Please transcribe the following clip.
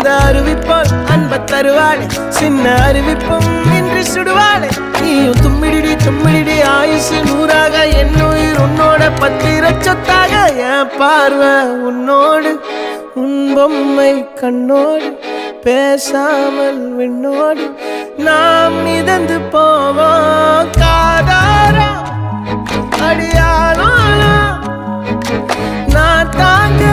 அந்த அறிவிப்பால் அன்ப தருவாளே சின்ன அறிவிப்பும் இன்றி சுடுவாளே நீயும் தும்மிடி தும்மிடி ஆயுசு நூறாக என் உயிர் உன்னோட பத்திர சொத்தாக என் பார்வை உன்னோடு உன் பொம்மை கண்ணோடு பேசாமல் விண்ணோடு நாம் மிதந்து போவோம் காதாரா அடியாளோ நான் தாங்க